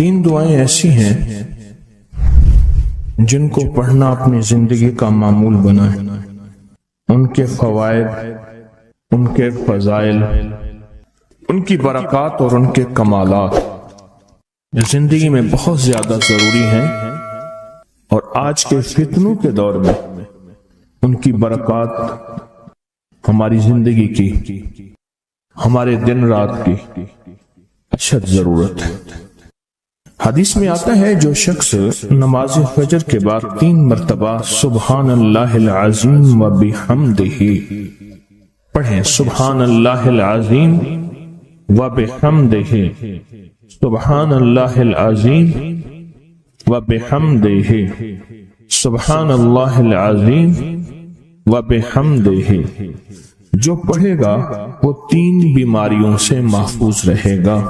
تین دعائیں ایسی ہیں جن کو پڑھنا اپنی زندگی کا معمول بنائے، ان کے فوائد، ان کے فضائل، ان کی برکات اور ان کے کمالات زندگی میں بہت زیادہ ضروری ہیں، اور آج کے فتنوں کے دور میں ان کی برکات ہماری زندگی کی، ہمارے دن رات کی اشد ضرورت ہے۔ حدیث میں آتا ہے جو شخص نماز فجر کے بعد 3 مرتبہ سبحان اللہ العظیم و بحمدہ پڑھیں، سبحان اللہ العظیم و بحمدہ، سبحان اللہ العظیم و بحمدہ، سبحان اللہ العظیم و بحمدہ، جو پڑھے گا وہ 3 بیماریوں سے محفوظ رہے گا،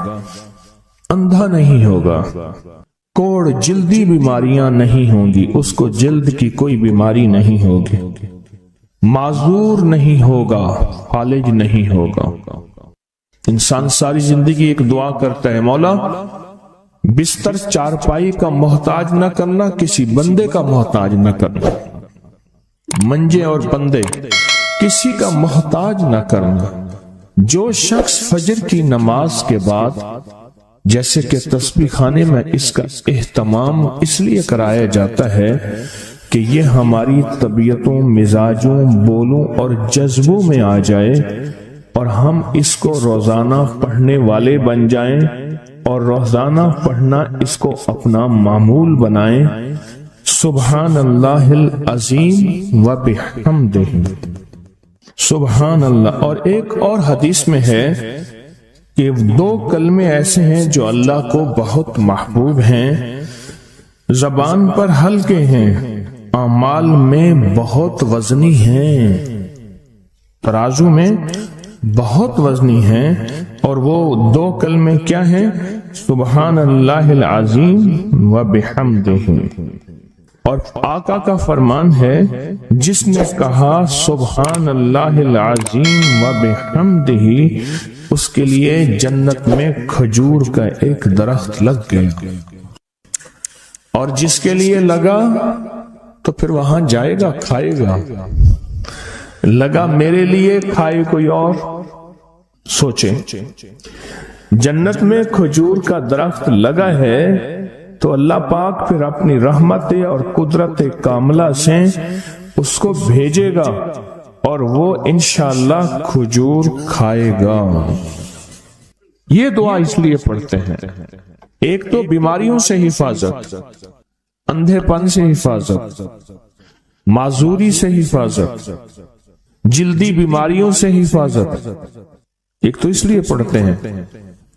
اندھا نہیں ہوگا، کوڑ جلدی بیماریاں نہیں ہوں گی، اس کو جلد کی کوئی بیماری نہیں ہوگی، معذور نہیں ہوگا، فالج نہیں ہوگا۔ انسان ساری زندگی ایک دعا کرتا ہے، مولا بستر چارپائی کا محتاج نہ کرنا، کسی بندے کا محتاج نہ کرنا، منجے اور بندے کسی کا محتاج نہ کرنا۔ جو شخص فجر کی نماز کے بعد، جیسے کہ تسبیح خانے میں اس کا اہتمام اس لیے کرایا جاتا ہے کہ یہ ہماری طبیعتوں، مزاجوں، بولوں اور جذبوں میں آ جائے اور ہم اس کو روزانہ پڑھنے والے بن جائیں اور روزانہ پڑھنا اس کو اپنا معمول بنائیں، سبحان اللہ العظیم و بحمدہ، سبحان اللہ۔ اور ایک اور حدیث میں ہے کہ 2 کلمے ایسے ہیں جو اللہ کو بہت محبوب ہیں، زبان پر ہلکے ہیں، اعمال میں بہت وزنی ہیں، ترازو میں بہت وزنی ہیں، اور وہ 2 کلمے کیا ہیں؟ سبحان اللہ العظیم و بحمدہ۔ اور آقا کا فرمان ہے، جس نے کہا سبحان اللہ العظیم و بحمدہ، اس کے لیے جنت میں کھجور کا ایک درخت لگ گیا، اور جس کے لیے لگا تو پھر وہاں جائے گا، کھائے گا۔ لگا میرے لیے، کھائے کوئی اور۔ سوچیں، جنت میں کھجور کا درخت لگا ہے تو اللہ پاک پھر اپنی رحمت اور قدرت کاملہ سے اس کو بھیجے گا اور وہ انشاءاللہ کھجور کھائے گا۔ یہ دعا اس لیے پڑھتے ہیں، ایک تو بیماریوں سے حفاظت، اندھے پن سے حفاظت، معذوری سے حفاظت، جلدی بیماریوں سے حفاظت۔ ایک تو اس لیے پڑھتے ہیں،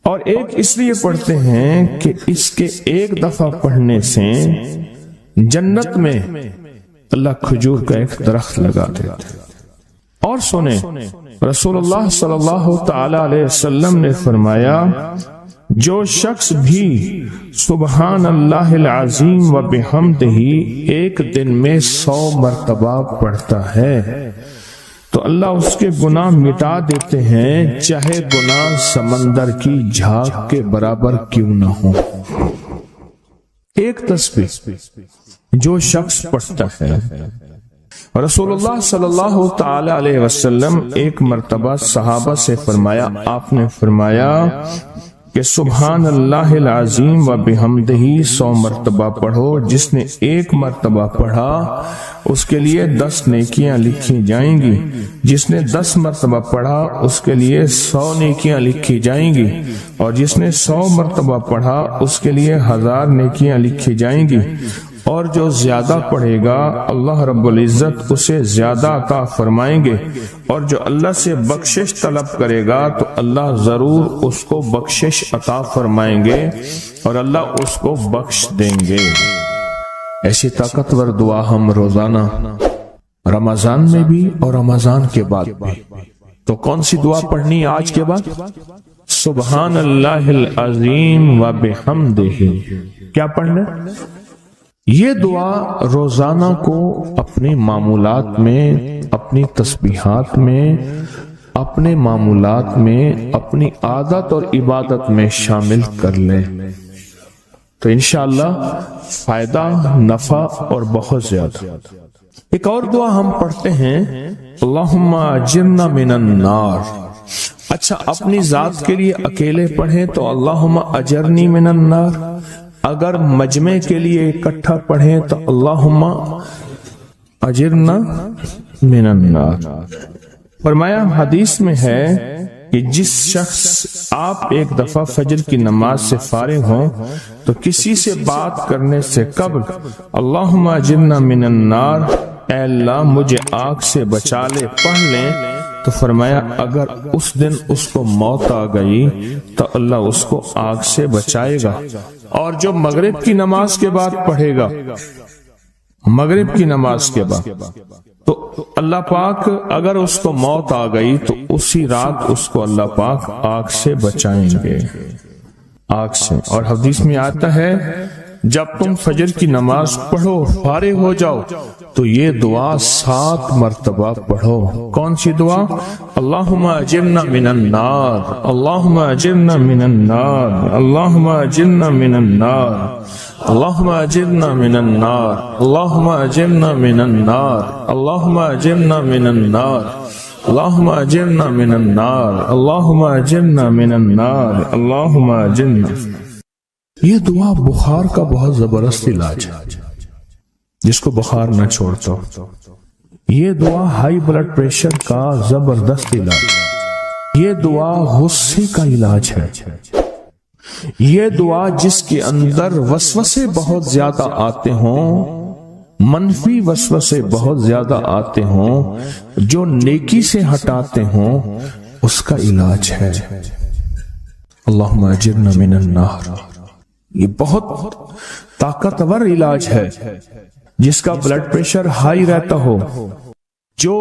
اور ایک اس لیے پڑھتے ہیں کہ اس کے ایک دفعہ پڑھنے سے جنت میں اللہ کھجور کا ایک درخت لگا دیتا ہے۔ اور سنیں، رسول اللہ صلی اللہ تعالی علیہ وسلم نے فرمایا، جو شخص بھی سبحان اللہ العظیم و بحمدہ ایک دن میں 100 مرتبہ پڑھتا ہے تو اللہ اس کے گناہ مٹا دیتے ہیں، چاہے گناہ سمندر کی جھاگ کے برابر کیوں نہ ہو۔ ایک تسبیح جو شخص پڑھتا ہے، رسول اللہ صلی اللہ تعالی علیہ وسلم ایک مرتبہ صحابہ سے فرمایا، آپ نے فرمایا کہ سبحان اللہ العظیم و بحمدہ 100 مرتبہ پڑھو، جس نے 1 مرتبہ پڑھا اس کے لیے 10 نیکیاں لکھی جائیں گی، جس نے 10 مرتبہ پڑھا اس کے لیے 100 نیکیاں لکھی جائیں گی، اور جس نے 100 مرتبہ پڑھا اس کے لیے 1000 نیکیاں لکھی جائیں گی، اور جو زیادہ پڑھے گا اللہ رب العزت اسے زیادہ عطا فرمائیں گے، اور جو اللہ سے بخشش طلب کرے گا تو اللہ ضرور اس کو بخشش عطا فرمائیں گے اور اللہ اس کو بخش دیں گے۔ ایسی طاقتور دعا ہم روزانہ رمضان میں بھی اور رمضان کے بعد بھی۔ تو کون سی دعا پڑھنی آج کے بعد؟ سبحان اللہ العظیم و بحمدہ۔ کیا پڑھنا؟ یہ دعا روزانہ کو اپنے معمولات میں، اپنی تسبیحات میں، اپنے معمولات میں، اپنی عادت اور عبادت میں شامل کر لیں۔ تو انشاءاللہ فائدہ، نفع اور بہت زیادہ۔ ایک اور دعا ہم پڑھتے ہیں، اللہم اجرنا من النار۔ اچھا، اپنی ذات کے لیے اکیلے پڑھیں تو اللہم اجرنی من النار، اگر مجمع کے لیے اکٹھا پڑھیں تو اللہم اجرنا من النار۔ فرمایا حدیث میں ہے کہ جس شخص آپ ایک دفعہ فجر کی نماز سے فارغ ہوں تو کسی سے بات کرنے سے قبل اللہم اجرنا من النار، اے اللہ مجھے آگ سے بچا لے، پڑھ لیں، تو فرمایا اگر اس دن اس کو موت آ گئی تو اللہ اس کو آگ سے بچائے گا۔ اور جو مغرب کی نماز کے بعد پڑھے گا، مغرب کی نماز کے بعد، تو اللہ پاک اگر اس کو موت آ گئی تو اسی رات اس کو اللہ پاک آگ سے بچائیں گے، آگ سے۔ اور حدیث میں آتا ہے جب تم فجر کی نماز پڑھو، فارغ ہو جاؤ، تو یہ دعا 7 مرتبہ پڑھو۔ کون سی دعا؟ اللہم اجرنا من النار، اللہم اجرنا من النار، اللہم اجرنا من النار، اللہم اجرنا من النار، اللہم اجرنا من النار، اللہم اجرنا من النار، اللہم اجرنا من النار، اللہم اجرنا من النار، اللہم اجرنا۔ یہ دعا بخار کا بہت زبردست علاج ہے، جس کو بخار نہ چھوڑتا ہو۔ یہ دعا ہائی بلڈ پریشر کا زبردست علاج ہے۔ یہ دعا غصے کا علاج ہے۔ یہ دعا جس کے اندر وسوسے بہت زیادہ آتے ہوں، منفی وسوسے بہت زیادہ آتے ہوں، جو نیکی سے ہٹاتے ہوں، اس کا علاج ہے۔ اللہم اجرنا من النار، یہ بہت طاقتور علاج ہے۔ جس کا بلڈ پریشر ہائی رہتا ہو، جو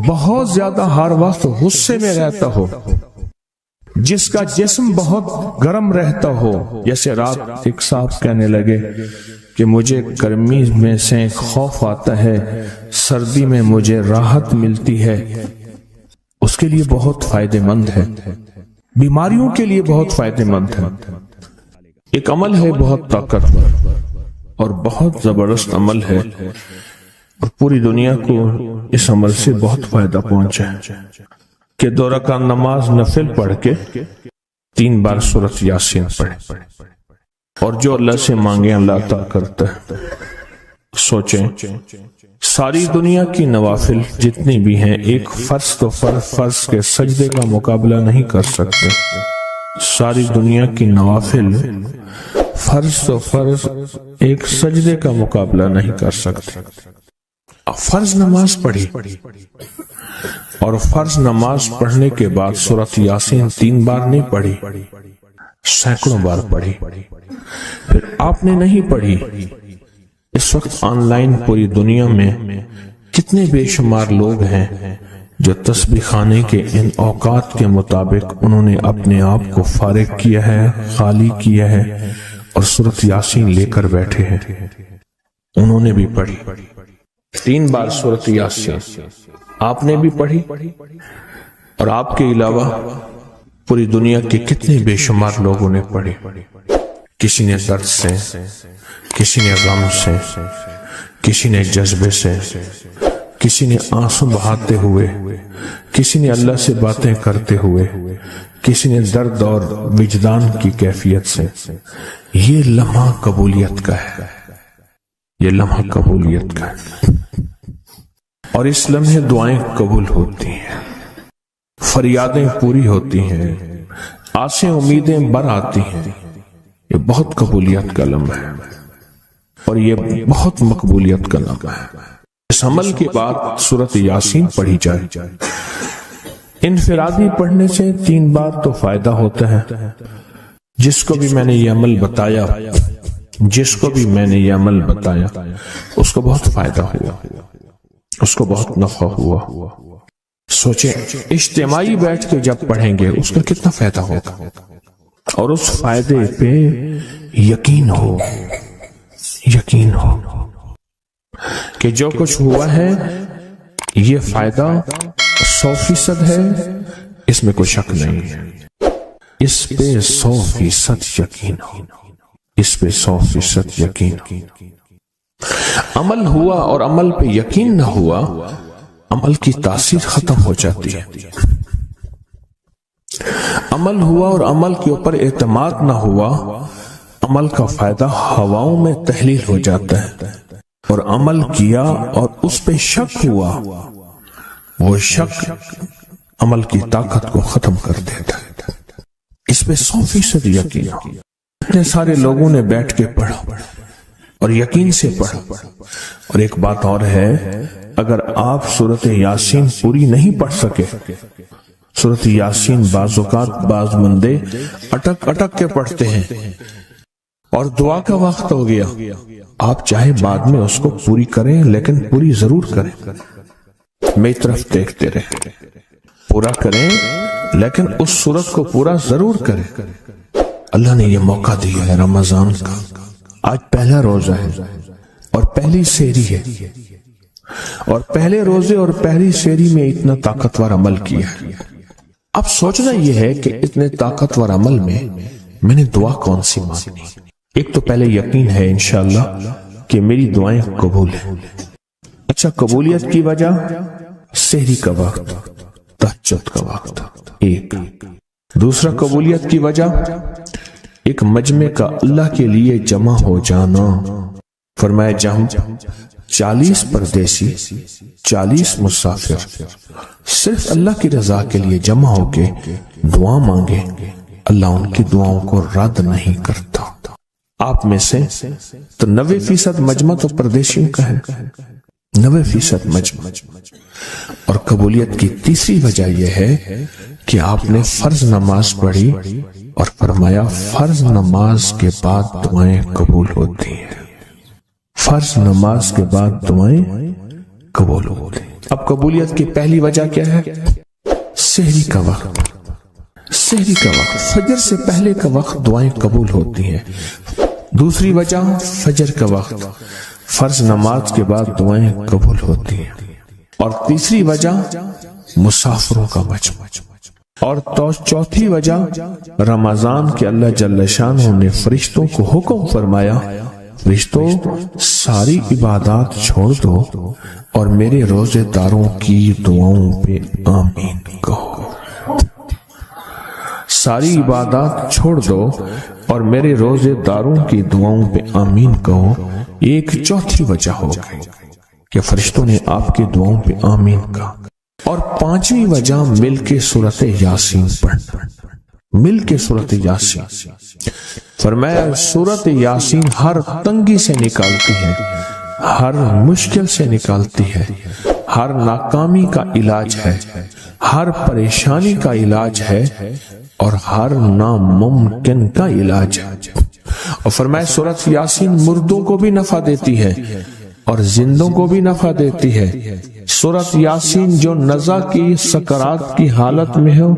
بہت زیادہ ہر وقت غصے میں رہتا ہو، جس کا جسم بہت گرم رہتا ہو، جیسے رات ایک صاحب کہنے لگے کہ مجھے گرمی میں سے خوف آتا ہے، سردی میں مجھے راحت ملتی ہے، اس کے لیے بہت فائدہ مند ہے، بیماریوں کے لیے بہت فائدہ مند ہے۔ ایک عمل ہے بہت طاقتور اور بہت زبردست عمل ہے، اور پوری دنیا کو اس عمل سے بہت فائدہ پہنچا ہے کہ 2 رکعت نماز نفل پڑھ کے 3 بار سورۃ یاسین پڑھے، اور جو اللہ سے مانگے اللہ عطا کرتا ہے۔ سوچیں، ساری دنیا کی نوافل جتنی بھی ہیں، ایک فرض تو فرض کے سجدے کا مقابلہ نہیں کر سکتے۔ ساری دنیا کی نوافل فرض تو فرض ایک سجدے کا مقابلہ نہیں کر سکتے۔ فرض نماز پڑھی، اور فرض نماز پڑھنے کے بعد سورۃ یاسین 3 بار نہیں پڑھی، سینکڑوں بار پڑھی۔ پھر آپ نے نہیں پڑھی، اس وقت آن لائن پوری دنیا میں کتنے بے شمار لوگ ہیں جو تسبیح خانے کے ان اوقات کے مطابق انہوں نے اپنے آپ کو فارغ کیا ہے، خالی کیا ہے، اور سورۃ یاسین لے کر بیٹھے ہیں۔ انہوں نے بھی پڑھی 3 بار سورۃ یاسین، آپ نے بھی پڑھی، اور آپ کے علاوہ پوری دنیا کے کتنے بے شمار لوگوں نے پڑھی۔ کسی نے درد سے، کسی نے غم سے، کسی نے جذبے سے، کسی نے آنسو بہاتے ہوئے، کسی نے اللہ سے باتیں کرتے ہوئے، کسی نے درد اور وجدان کی کیفیت سے۔ یہ لمحہ قبولیت کا ہے، یہ لمحہ قبولیت کا ہے، اور اس لمحے دعائیں قبول ہوتی ہیں، فریادیں پوری ہوتی ہیں، آسیں امیدیں بر آتی ہیں۔ یہ بہت قبولیت کا لمحہ ہے، اور یہ بہت مقبولیت کا لمحہ ہے۔ اس عمل کے بعد سورۃ یاسین پڑھی جائے۔ انفرادی پڑھنے سے 3 بار تو فائدہ ہوتا ہے۔ جس کو بھی میں نے یہ عمل بتایا، جس کو بھی میں نے یہ عمل بتایا، اس کو بہت فائدہ ہوا، اس کو بہت نفع ہوا۔ سوچیں، اجتماعی بیٹھ کے جب پڑھیں گے اس کا کتنا فائدہ ہوگا، اور اس فائدے پہ یقین ہو، یقین ہو کہ جو کچھ ہوا ہے یہ فائدہ 100% ہے، اس میں کوئی شک نہیں ہے، اس پہ 100% یقین ہو۔ اس پہ 100% یقین. عمل ہوا اور عمل پہ یقین نہ ہوا، عمل کی تاثیر ختم ہو جاتی ہے. عمل ہوا اور عمل کے اوپر اعتماد نہ ہوا، عمل کا فائدہ ہواؤں میں تحلیل ہو جاتا ہے. اور عمل کیا اور اس پہ شک ہوا، وہ شک عمل کی طاقت کو ختم کر دیتا ہے. اس پہ 100% یقین ہو. اتنے سارے لوگوں نے بیٹھ کے پڑھا اور یقین سے پڑھا. اور ایک بات اور ہے، اگر آپ سورۃ یاسین پوری نہیں پڑھ سکے، سورۃ یاسین بعض اوقات بعض بندے اٹک اٹک کے پڑھتے ہیں اور دعا کا وقت ہو گیا، آپ چاہے بعد میں اس کو پوری کریں لیکن پوری ضرور کریں. میری طرف دیکھتے رہیں، پورا کریں لیکن اس سورت کو پورا ضرور کریں. اللہ نے یہ موقع دیا ہے رمضان کا. آج پہلا روزہ ہے اور پہلی سحری ہے، اور پہلے روزے اور پہلی سحری میں اتنا طاقتور عمل کیا ہے. اب سوچنا یہ ہے کہ اتنے طاقتور عمل میں نے دعا کون سی مانگنی. ایک تو پہلے یقین ہے انشاءاللہ کہ میری دعائیں قبول ہیں. اچھا، قبولیت کی وجہ سحری کا وقت، تہجد کا وقت. ایک دوسرا قبولیت کی وجہ ایک مجمع کا اللہ کے لیے جمع ہو جانا. فرمایا جہاں 40 پردیسی 40 مسافر صرف اللہ کی رضا کے لیے جمع ہو کے دعا مانگے، اللہ ان کی دعاؤں کو رد نہیں کرتا. آپ میں سے تو 90% مجمع تو پردیشیوں کا ہے، 90% مجمع. اور قبولیت کی تیسری وجہ یہ ہے کہ آپ نے فرض نماز پڑھی اور فرمایا فرض نماز کے بعد دعائیں قبول ہوتی ہیں. فرض نماز کے بعد دعائیں قبول ہوتی ہیں. اب قبولیت کی پہلی وجہ کیا ہے؟ سحری کا وقت. سحری کا وقت، فجر سے پہلے کا وقت دعائیں قبول ہوتی ہیں. دوسری وجہ فجر کا وقت، فرض نماز کے بعد دعائیں قبول ہوتی ہیں. اور تیسری وجہ مسافروں کا مجمع. اور چوتھی وجہ رمضان کے اللہ جل شانہ نے فرشتوں کو حکم فرمایا، فرشتوں ساری عبادات چھوڑ دو اور میرے روزے داروں کی دعاؤں پہ آمین کہو. ساری عبادات چھوڑ دو اور میرے روزے داروں کی دعاؤں پہ آمین کہو. ایک چوتھی وجہ ہو گئی کہ فرشتوں نے آپ کی دعاؤں پہ آمین کہا. اور پانچویں وجہ مل کے سورۃ یاسین پڑھنا. مل کے سورۃ یاسین، فرمایا سورۃ یاسین ہر تنگی سے نکالتی ہے، ہر مشکل سے نکالتی ہے، ہر ناکامی کا علاج ہے، ہر پریشانی کا علاج ہے اور ہر ناممکن کا علاج ہے. اور فرمایا سورۃ یاسین مردوں کو بھی نفع دیتی ہے اور زندوں کو بھی نفع دیتی ہے. سورۃ یاسین جو نزع کی سکرات کی حالت میں ہو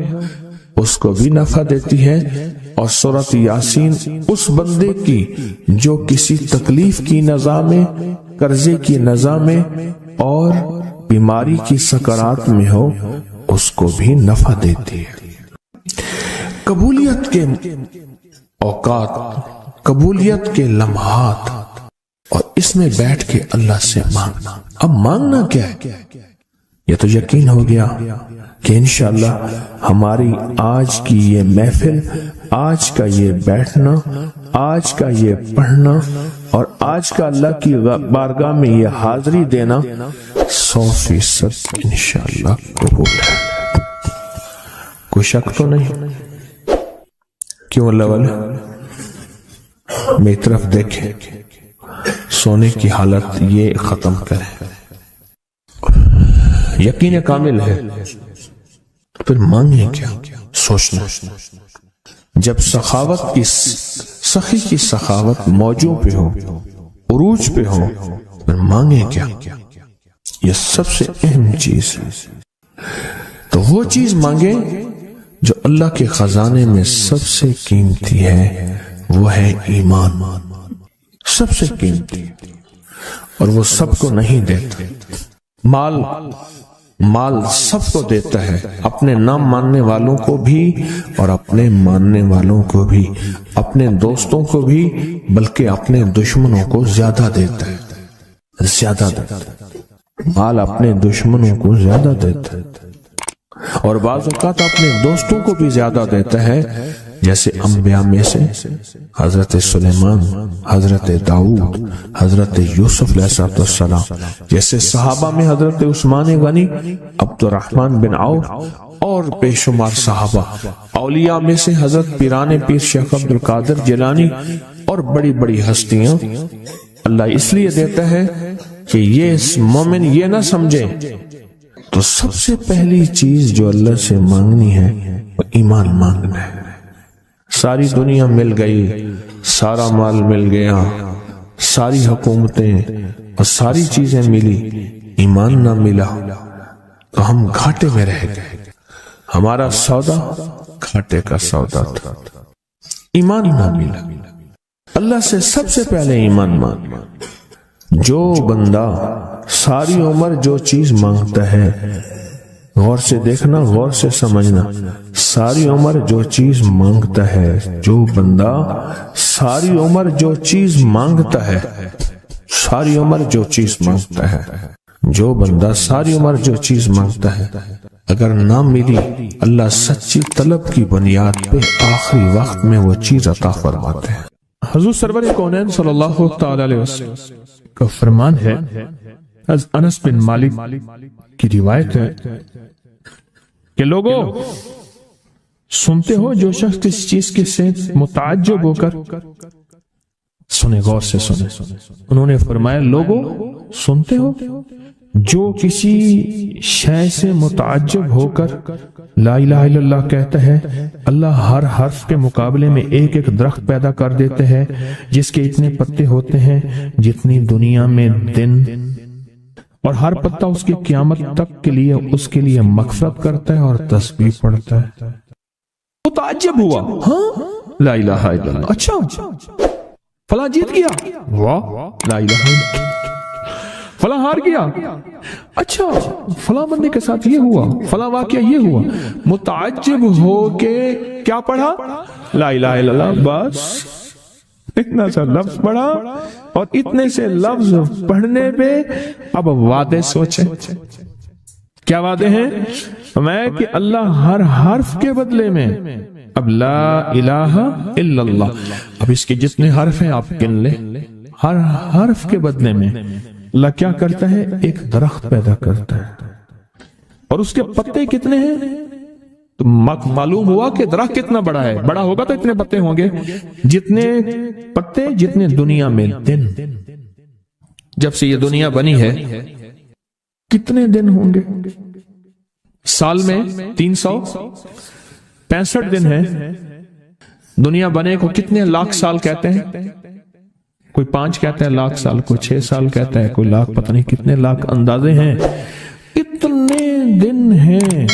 اس کو بھی نفع دیتی ہے. اور سورۃ یاسین اس بندے کی جو کسی تکلیف کی نزع میں، قرضے کی نزع میں اور بیماری کی سکرات میں ہو اس کو بھی نفع دیتی ہے. قبولیت کے اوقات، قبولیت کے لمحات، اور اس میں بیٹھ کے اللہ سے مانگنا. اب مانگنا کیا ہے؟ یہ تو یقین ہو گیا کہ انشاءاللہ ہماری آج کی یہ محفل، آج کا یہ بیٹھنا، آج کا یہ پڑھنا اور آج کا اللہ کی بارگاہ میں یہ حاضری دینا 100% انشاءاللہ قبول ہے. کوئی شک تو نہیں؟ کیوں اللہ والے میری طرف دیکھیں، سونے کی حالت یہ ختم کریں. یقین کامل ہے، پھر مانگیں کیا؟ سوچنا. جب سخاوت کی سخی کی سخاوت موجوں پہ ہو، عروج پہ ہو، پھر مانگیں کیا؟ یہ سب سے اہم چیز ہے. تو وہ چیز مانگیں جو اللہ کے خزانے میں سب سے قیمتی ہے، وہ ہے ایمان. سب سے قیمتی، اور وہ سب کو نہیں دیتا. مال مال سب کو دیتا ہے، اپنے نہ ماننے والوں کو بھی اور اپنے ماننے والوں کو بھی، اپنے دوستوں کو بھی، بلکہ اپنے دشمنوں کو زیادہ دیتا ہے، زیادہ دیتا ہے۔ مال اپنے دشمنوں کو زیادہ دیتا ہے اور بعض اوقات اپنے دوستوں کو بھی زیادہ دیتا ہے، جیسے انبیاء میں سے حضرت سلیمان، حضرت داؤد، حضرت یوسف علیہ السلام، جیسے صحابہ میں حضرت عثمان غنی، عبد الرحمن بن عوف اور بے شمار صحابہ، اولیاء میں سے حضرت پیران پیر شیخ عبد القادر جیلانی اور بڑی بڑی ہستیاں۔ اللہ اس لیے دیتا ہے کہ یہ مومن یہ نہ سمجھے، تو سب سے پہلی چیز جو اللہ سے مانگنی ہے وہ ایمان مانگنا ہے۔ ساری دنیا مل گئی، سارا مال مل گیا، ساری حکومتیں اور ساری چیزیں ملی، ایمان نہ ملا تو ہم گھاٹے میں رہ گئے۔ ہمارا سودا گھاٹے کا سودا تھا، ایمان نہ ملا۔ اللہ سے سب سے پہلے ایمان مانگنا۔ جو بندہ ساری عمر جو چیز مانگتا ہے، غور سے دیکھنا، غور سے سمجھنا، ساری عمر جو چیز مانگتا ہے، جو بندہ ساری عمر جو چیز مانگتا ہے، ساری عمر جو چیز مانگتا ہے، جو بندہ ساری عمر جو چیز مانگتا ہے، اگر نہ ملی، اللہ سچی طلب کی بنیاد پہ آخری وقت میں وہ چیز عطا فرماتے ہیں۔ حضور سرور کونین صلی اللہ تعالی علیہ وسلم کا فرمان ہے، انس بن مالک کی روایت ہے کہ لوگوں سنتے ہو جو شخص کسی چیز کے سے متعجب ہو کر سنے، غور سے سنے۔ انہوں نے فرمایا لوگوں سنتے ہو جو کسی شے سے متعجب ہو کر لا الہ الا اللہ کہتا ہے، اللہ ہر حرف کے مقابلے میں ایک ایک درخت پیدا کر دیتے ہیں جس کے اتنے پتے ہوتے ہیں جتنی دنیا میں دن، اور ہر پتا اس کی قیامت تک کے لیے اس کے لیے مغفرت کرتا ہے اور تسبیح پڑھتا ہے۔ متعجب ہوا، ہاں لا الہ الا اللہ، اچھا فلاں جیت گیا، واہ لا الہ الا اللہ، فلاں ہار گیا، اچھا فلاں بندے کے ساتھ یہ ہوا، فلاں واقعہ یہ ہوا۔ متعجب ہو کے کیا پڑھا؟ لا الہ الا اللہ، بس اتنا سا لفظ پڑھا، اور اتنے سے لفظ پڑھنے پہ اب وعدے سوچیں، کیا وعدے ہیں؟ میں کہ اللہ ہر حرف کے بدلے میں، اب لا الہ الا اللہ، اب اس کے جتنے حرف ہیں آپ گن لیں، ہر حرف کے بدلے میں اللہ کیا کرتا ہے؟ ایک درخت پیدا کرتا ہے، اور اس کے پتے کتنے ہیں؟ تو معلوم ہوا کہ درخت کتنا بڑا ہے، بڑا ہوگا تو اتنے پتے ہوں گے، جتنے پتے جتنے دنیا میں دن۔ جب سے یہ دنیا بنی ہے کتنے دن ہوں گے؟ سال میں 365 دن ہیں۔ دنیا بنے کو کتنے لاکھ سال کہتے ہیں؟ کوئی 5 کہتا ہے لاکھ سال، کوئی 6 سال کہتا ہے، کوئی لاکھ، پتہ نہیں کتنے لاکھ اندازے ہیں۔ اتنے دن ہیں،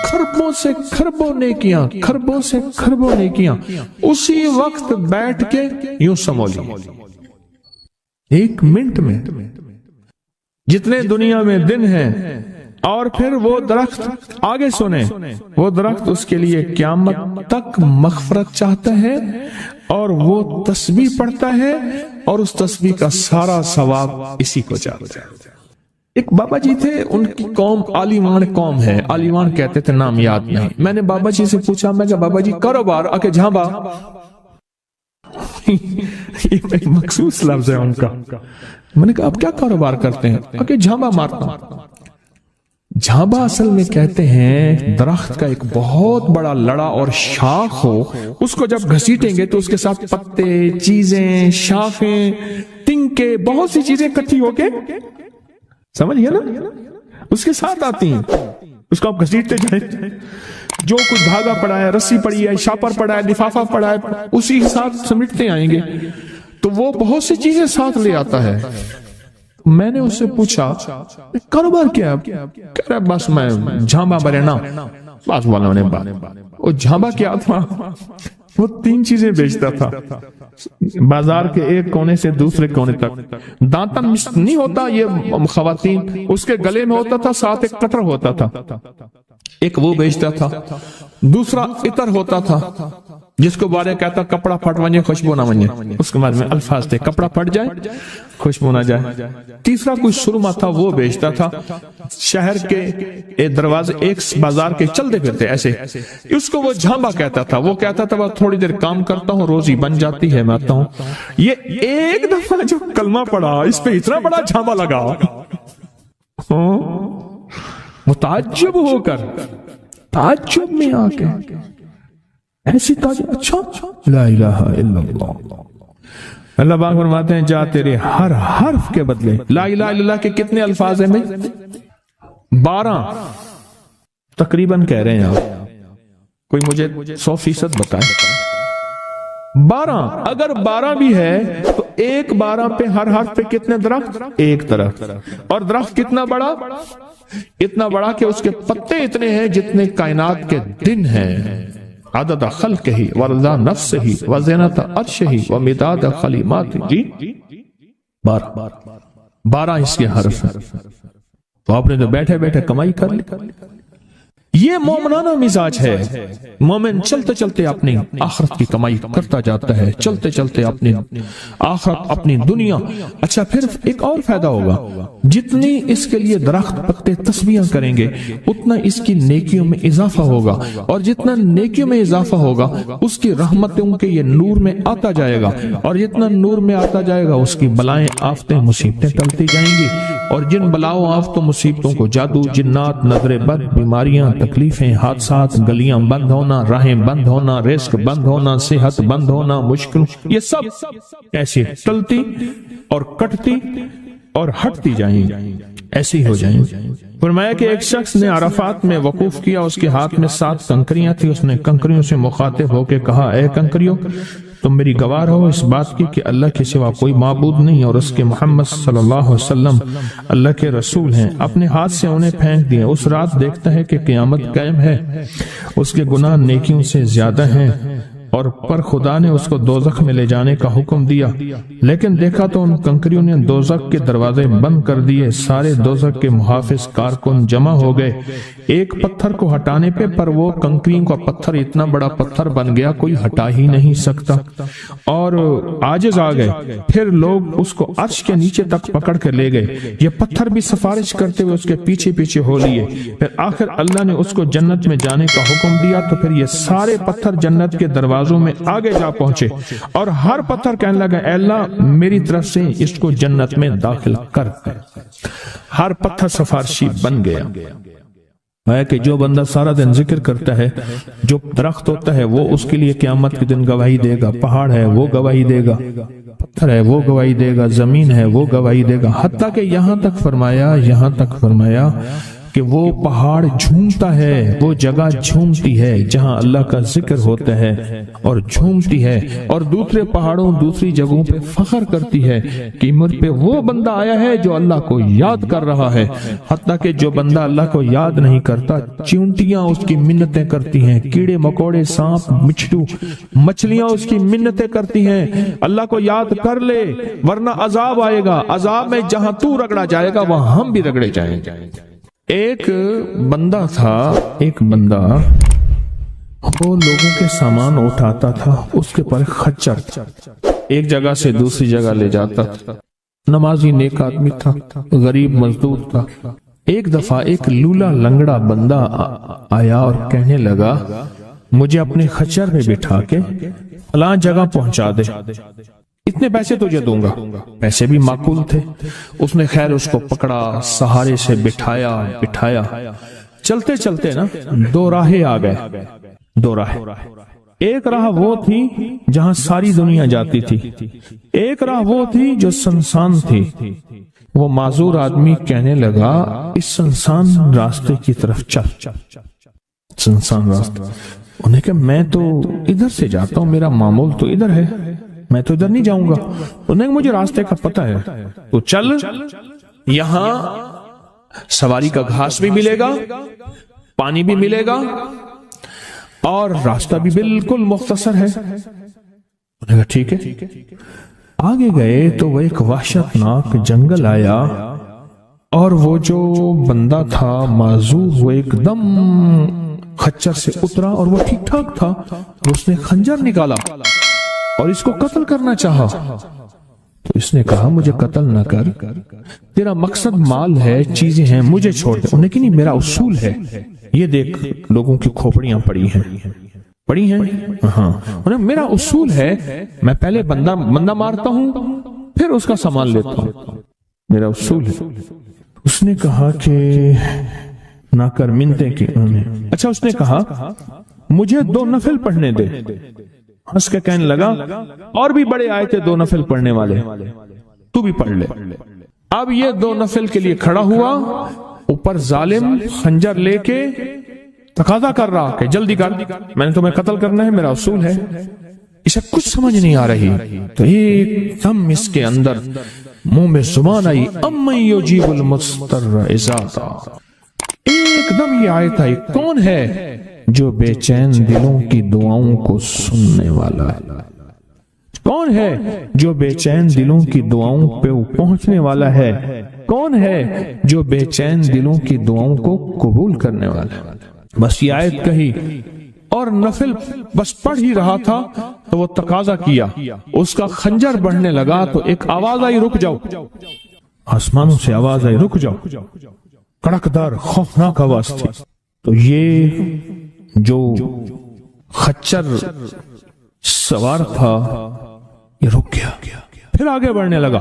خربوں سے خربوں نیکیاں، خربوں سے خربوں نیکیاں اسی وقت بیٹھ کے یوں سمولی، ایک منٹ میں جتنے دنیا میں دن ہیں۔ اور پھر وہ درخت، آگے سنیں، وہ درخت اس کے لیے قیامت تک مغفرت چاہتا ہے، اور وہ تسبیح پڑھتا ہے، اور اس تسبیح کا سارا ثواب اسی کو جاتا ہے۔ ایک بابا جی تھے، ان کی قوم عالیوان قوم ہے، عالیوان کہتے تھے، نام یاد نہیں۔ میں نے بابا جی سے پوچھا، میں کہ بابا جی کاروبار آکے جھانبا، ایک مخصوص لفظ ہے ان کا۔ میں نے کہا آپ کیا کاروبار کرتے ہیں؟ آکے جھانبا مارتا ہوں۔ جھانبا اصل میں کہتے ہیں درخت کا ایک بہت بڑا لڑا اور شاخ ہو، اس کو جب گھسیٹیں گے تو اس کے ساتھ پتے، چیزیں، شاخیں، تنکے، بہت سی چیزیں اکٹھی ہو کے، سمجھ گیا نا، اس کے ساتھ آتی ہیں، اس کو آپ گھسیٹتے جائیں، جو کچھ دھاگا پڑا ہے، رسی پڑی ہے، شاپر پڑا ہے، لفافہ پڑا ہے، اسی کے ساتھ سمیٹتے آئیں گے، تو وہ بہت سی چیزیں ساتھ لے آتا ہے۔ میں نے اس سے پوچھا کاروبار کیا ہے؟ کہہ رہا بس میں جھانبا بنے نا، بس والا نے بات، وہ جھانبا کیا تھا؟ وہ 3 چیزیں بیچتا تھا بازار کے ایک کونے سے دوسرے کونے تک. دانتن نہیں ہوتا یہ خواتین، اس کے گلے میں ہوتا تھا، ساتھ ایک قطر ہوتا تھا، ایک وہ بیچتا تھا. دوسرا عطر ہوتا تھا جس کو بارے کہتا کپڑا پھٹ ونجے خوشبو نہ ونجے، اس کے بعد میں الفاظ تھے کپڑا پھٹ جائے خوشبو نہ جائے. تیسرا کوئی سرما تھا وہ بیچتا تھا. شہر کے دروازے ایک بازار کے چلتے پھرتے ایسے، اس کو وہ جھامبا کہتا تھا. وہ کہتا تھا بس تھوڑی دیر کام کرتا ہوں روزی بن جاتی ہے، میں آتا ہوں. یہ ایک دفعہ جو کلمہ پڑا اس پہ اتنا بڑا جھامبا لگا، متعجب ہو کر تعجب میں آ کے ایسی تعجب، اچھا لا الہ الا اللہ. اللہ پاک فرماتے ہیں جا تیرے ہر حرف کے بدلے. لا الہ الا اللہ کے کتنے الفاظ ہیں؟ 12 تقریباً کہہ رہے ہیں آپ، کوئی مجھے 100% بتائے. 12 اگر 12 بھی ہے تو ایک 12 پہ ہر حرف پہ کتنے درخت؟ ایک درخت. اور درخت کتنا بڑا؟ اتنا بڑا کہ اس کے پتے اتنے ہیں جتنے کائنات کے دن ہیں. عدد خلقہ ورضا نفسہ وزینت عرشہ ومداد کلماتہ. جی 12 اس کے حرف ہیں. تو آپ نے تو بیٹھے بیٹھے کمائی کر لی. یہ مومنانہ مزاج ہے. مومن چلتے چلتے اپنی آخرت کی کمائی کرتا جاتا ہے، چلتے چلتے اپنی آخرت اپنی دنیا. اچھا پھر ایک اور فائدہ ہوگا، جتنی اس کے لیے درخت پتے تسبیحاں کریں گے اتنا اس کی نیکیوں میں اضافہ ہوگا، اور جتنا نیکیوں میں اضافہ ہوگا اس کی رحمتوں کے یہ نور میں آتا جائے گا، اور جتنا نور میں آتا جائے گا اس کی بلائیں آفتیں مصیبتیں ٹلتی جائیں گی. اور جن بلاؤں آفتوں مصیبتوں کو جادو جنات نظر بد بیماریاں تکلیفیں حادثات گلیاں بند ہونا راہیں بند ہونا رزق بند ہونا صحت بند ہونا مشکل، یہ سب ایسی ٹلتی اور کٹتی اور ہٹتی جائیں، ایسی ہو جائیں. فرمایا کہ ایک شخص نے عرفات میں وقوف کیا، اس کے ہاتھ میں 7 کنکریاں تھی. اس نے کنکریوں سے مخاطب ہو کے کہا اے کنکریوں تم میری گواہ ہو اس بات کی کہ اللہ کے سوا کوئی معبود نہیں اور اس کے محمد صلی اللہ علیہ وسلم اللہ کے رسول ہیں. اپنے ہاتھ سے انہیں پھینک دیے. اس رات دیکھتا ہے کہ قیامت قائم ہے، اس کے گناہ نیکیوں سے زیادہ ہیں، اور پر خدا نے اس کو دوزخ میں لے جانے کا حکم دیا. لیکن دیکھا تو ان کنکریوں نے دوزخ کے دروازے بند کر دیے. سارے دوزخ کے محافظ کارکن جمع ہو گئے ایک پتھر کو ہٹانے پہ، پر وہ کنکریوں کا پتھر اتنا بڑا پتھر بن گیا کوئی ہٹا ہی نہیں سکتا، اور عاجز آ گئے. پھر لوگ اس کو عرش کے نیچے تک پکڑ کر لے گئے. یہ پتھر بھی سفارش کرتے ہوئے اس کے پیچھے پیچھے ہو لیے. پھر آخر اللہ نے اس کو جنت میں جانے کا حکم دیا، تو پھر یہ سارے پتھر جنت کے دروازوں میں آگے جا پہنچے، اور ہر پتھر کہنے لگا اے اللہ میری طرف سے اس کو جنت میں داخل کر. ہر پتھر سفارشی بن گیا. ہے کہ جو بندہ سارا دن ذکر کرتا ہے، جو درخت ہوتا ہے وہ اس کے لیے قیامت کے دن گواہی دے گا، پہاڑ ہے وہ گواہی دے گا، پتھر ہے وہ گواہی دے گا، زمین ہے وہ گواہی دے گا. حتیٰ کہ یہاں تک فرمایا کہ وہ پہاڑ جھومتا ہے، وہ جگہ جھومتی ہے جہاں اللہ کا ذکر ہوتا ہے اور جھومتی ہے، اور دوسرے پہاڑوں دوسری جگہوں پہ فخر کرتی ہے کہ مجھ پہ وہ بندہ آیا ہے جو اللہ کو یاد کر رہا ہے. حتیٰ کہ جو بندہ اللہ کو یاد نہیں کرتا چیونٹیاں اس کی منتیں کرتی ہیں، کیڑے مکوڑے سانپ مچھلو مچھلیاں اس کی منتیں کرتی ہیں اللہ کو یاد کر لے ورنہ عذاب آئے گا. عذاب میں جہاں تو رگڑا جائے گا وہاں ہم بھی رگڑے جائیں گے. ایک بندہ وہ لوگوں کے سامان اٹھاتا تھا، اس کے پر خچر تھا، ایک جگہ سے دوسری جگہ لے جاتا تھا. نمازی نیک آدمی تھا، غریب مزدور تھا. ایک دفعہ ایک لولا لنگڑا بندہ آیا اور کہنے لگا مجھے اپنے خچر پہ بٹھا کے فلاں جگہ پہنچا دے، اتنے پیسے تجھے دوں گا. پیسے بھی معقول تھے. اس نے خیر اس کو پکڑا، سہارے سے بٹھایا. چلتے چلتے نا 2 راہیں آ گئے. 2 راہیں، ایک راہ وہ تھی جہاں ساری دنیا جاتی تھی، ایک راہ وہ تھی جو سنسان تھی. وہ معذور آدمی کہنے لگا اس سنسان راستے کی طرف چل. سنسان راستہ. انہیں کہ میں تو ادھر سے جاتا ہوں، میرا معمول تو ادھر ہے، میں تو ادھر نہیں جاؤں گا. انہیں مجھے راستے کا پتہ ہے، تو چل، یہاں سواری کا گھاس بھی ملے گا، پانی بھی ملے گا، اور راستہ بھی بالکل مختصر ہے۔ انہوں نے کہا ٹھیک ہے۔ آگے گئے تو وہ ایک وحشتناک جنگل آیا، اور وہ جو بندہ تھا معذور وہ ایک دم خچر سے اترا، اور وہ ٹھیک ٹھاک تھا، اس نے خنجر نکالا اور اس کو قتل کرنا چاہا۔ تو اس نے کہا مجھے قتل نہ کر، تیرا مقصد مال ہے، چیزیں ہیں، مجھے چھوڑ دے۔ انہوں نے کہا نہیں، میرا اصول ہے، یہ دیکھ لوگوں کی کھوپڑیاں پڑی ہیں ہاں، میرا اصول ہے، میں پہلے بندہ مارتا ہوں پھر اس کا سامان لیتا ہوں، میرا اصول ہے۔ اس نے کہا کہ نہ کر منتیں کی انہوں نے۔ اچھا اس نے کہا مجھے 2 نفل پڑھنے دے۔ ہنس کے کہنے لگا اور بھی بڑے آئے تھے 2 نفل پڑھنے والے، تو بھی پڑھ لے۔ اب یہ 2 نفل کے لیے کھڑا ہوا، اوپر ظالم خنجر لے کے تقاضا کر رہا کہ جلدی کر، میں نے تمہیں قتل کرنا ہے، میرا اصول ہے۔ اسے کچھ سمجھ نہیں آ رہی، تو ایک دم اس کے اندر منہ میں زبان آئی، امن یجیب المضطر اذا دعا۔ ایک دم یہ آیت آئی، کون ہے جو بے چین دلوں کی دعاؤں کو سننے والا ہے؟ کون ہے جو بے چین دلوں کی دعاؤں پہ پہنچنے والا ہے؟ کون ہے جو بے چین دلوں کی دعاؤں کو قبول کرنے والا ہے؟ بس یہ آیت کہی اور نفل بس پڑھ ہی رہا تھا تو وہ تقاضا کیا، اس کا خنجر بڑھنے لگا تو ایک آواز آئی، رک جاؤ۔ آسمانوں سے آواز آئی، رک جاؤ، کڑکدار خوفناک آواز تھی۔ تو یہ جو خچر سوار تھا یہ رک گیا، پھر آگے بڑھنے لگا،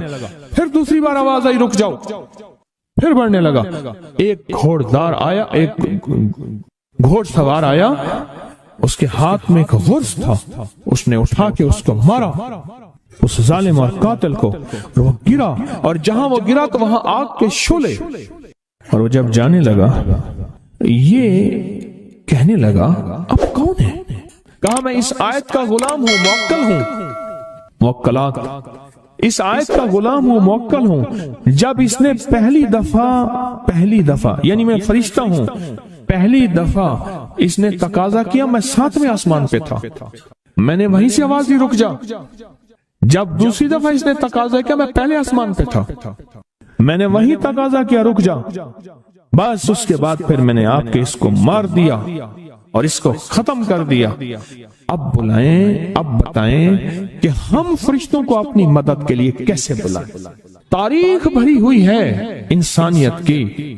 پھر دوسری بار آواز آئی، رک جاؤ، پھر بڑھنے لگا۔ ایک گھوڑدار آیا، ایک گھوڑ سوار آیا، اس کے ہاتھ میں ایک غرض تھا، اس نے اٹھا کے اس کو مارا، اس ظالم اور قاتل کو، اور وہ گرا، اور جہاں وہ گرا تو وہاں آگ کے شعلے۔ اور وہ جب جانے لگا یہ کہنے لگا اب کون ہے؟ کہا میں اس آیت کا غلام ہوں، موکل ہوں، موکلات، اس آیت کا غلام ہوں، موکل ہوں۔ جب اس نے پہلی دفعہ یعنی میں فرشتہ ہوں، پہلی دفعہ اس نے تقاضا کیا، میں 7ویں آسمان پہ تھا، میں نے وہیں سے آواز دی، رک جا۔ جب دوسری دفعہ اس نے تقاضا کیا، میں پہلے آسمان پہ تھا، میں نے وہیں تقاضا کیا، رک جا۔ بس اس کے بعد پھر میں نے آپ کے اس کو مار دیا اور اس کو ختم کر دیا۔ اب بلائیں، اب بتائیں کہ ہم فرشتوں کو اپنی مدد کے لیے کیسے بلائیں؟ تاریخ بھری ہوئی ہے انسانیت کی،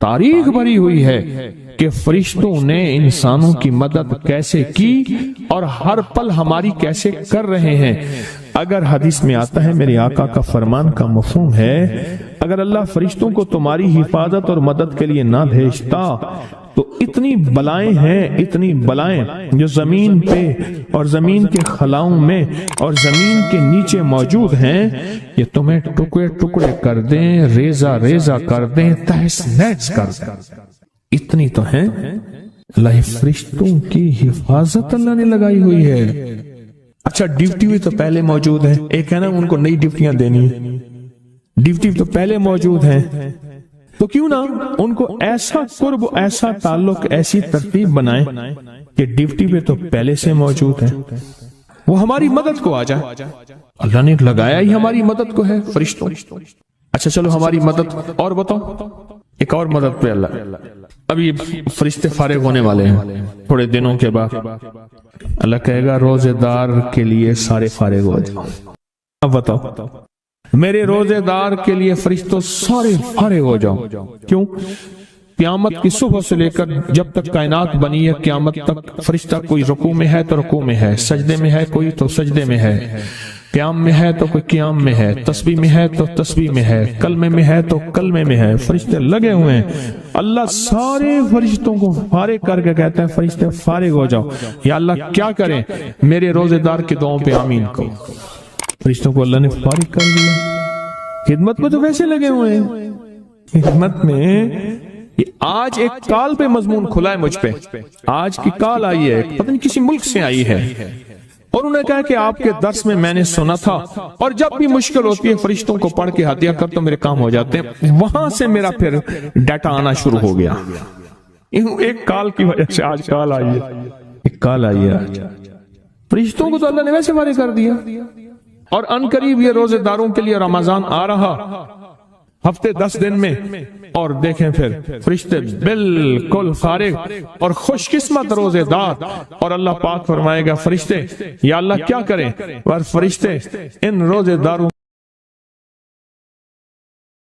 تاریخ بھری ہوئی ہے کہ فرشتوں نے انسانوں کی مدد کیسے کی اور ہر پل ہماری کیسے کر رہے ہیں۔ اگر حدیث میں آتا ہے، میرے آقا کا فرمان کا مفہوم ہے، اگر اللہ فرشتوں کو تمہاری حفاظت اور مدد کے لیے نہ بھیجتا تو اتنی بلائیں ہیں، اتنی بلائیں جو زمین پہ اور زمین کے خلاؤں میں اور زمین کے نیچے موجود ہیں، یہ تمہیں ٹکڑے ٹکڑے کر دیں، ریزہ ریزہ کر دیں، تہس نہس کر دیں۔ اتنی تو ہیں، اللہ فرشتوں کی حفاظت اللہ نے لگائی ہوئی ہے۔ اچھا ڈیوٹی بھی تو پہلے موجود ہے، ایک ہے نا ان کو نئی ڈیوٹیاں دینی ہے، ڈیوٹی تو پہلے موجود ہیں، تو کیوں نہ ان کو ایسا قرب، ایسا تعلق، ایسی ترتیب بنائیں کہ ڈیوٹی پہ تو پہلے سے موجود ہے، وہ ہماری مدد کو آ جائے۔ اللہ نے لگایا ہی ہماری مدد کو ہے فرشتوں۔ اچھا چلو ہماری مدد اور بتاؤ، ایک اور مدد پہ اللہ، اب یہ فرشتے فارغ ہونے والے ہیں تھوڑے دنوں کے بعد، اللہ کہے گا روزے دار کے لیے سارے فارغ ہو جاؤ۔ اب بتاؤ میرے روزے دار کے لیے فرشتوں سارے فارغ ہو جاؤ، کیوں؟ قیامت کی صبح سے لے کر جب تک کائنات بنی ہے قیامت تک فرشتہ کوئی رکوع میں ہے تو رکوع میں ہے، سجدے میں ہے کوئی تو سجدے میں ہے، قیام میں ہے تو کوئی قیام میں ہے، تسبیح میں ہے تو تسبیح میں ہے، کلمے میں ہے تو کلمے میں ہے، فرشتے لگے ہوئے ہیں۔ اللہ سارے فرشتوں کو فارغ کر کے کہتے ہیں فرشتے فارغ ہو جاؤ۔ یا اللہ کیا کریں؟ میرے روزے دار کی دعاؤں پہ آمین کہو۔ فرشتوں کو اللہ نے فارغ کر دیا، خدمت میں تو ویسے لگے ہوئے ہیں، خدمت میں۔ آج ایک کال پہ مضمون کھلا ہے مجھ پہ، آج کی کال آئی ہے، پتہ نہیں کسی ملک سے آئی ہے، اور انہوں نے کہا کہ آپ کے درس میں میں نے سنا تھا، اور جب بھی مشکل ہوتی ہے فرشتوں کو پڑھ کے ہدیہ کر تو میرے کام ہو جاتے ہیں۔ وہاں سے میرا پھر ڈیٹا آنا شروع ہو گیا، ایک کال کی وجہ سے آج کال آئی ہے۔ کال آئی آج۔ فرشتوں کو تو اللہ نے ویسے فارغ کر دیا، اور ان قریب یہ روزے داروں کے لیے رمضان آ رہا، ہفتے 10 دن میں، اور دیکھیں پھر فرشتے بالکل فارغ اور خوش قسمت روزے دار، اور اللہ پاک فرمائے گا فرشتے یا اللہ کیا کریں، اور فرشتے ان روزے داروں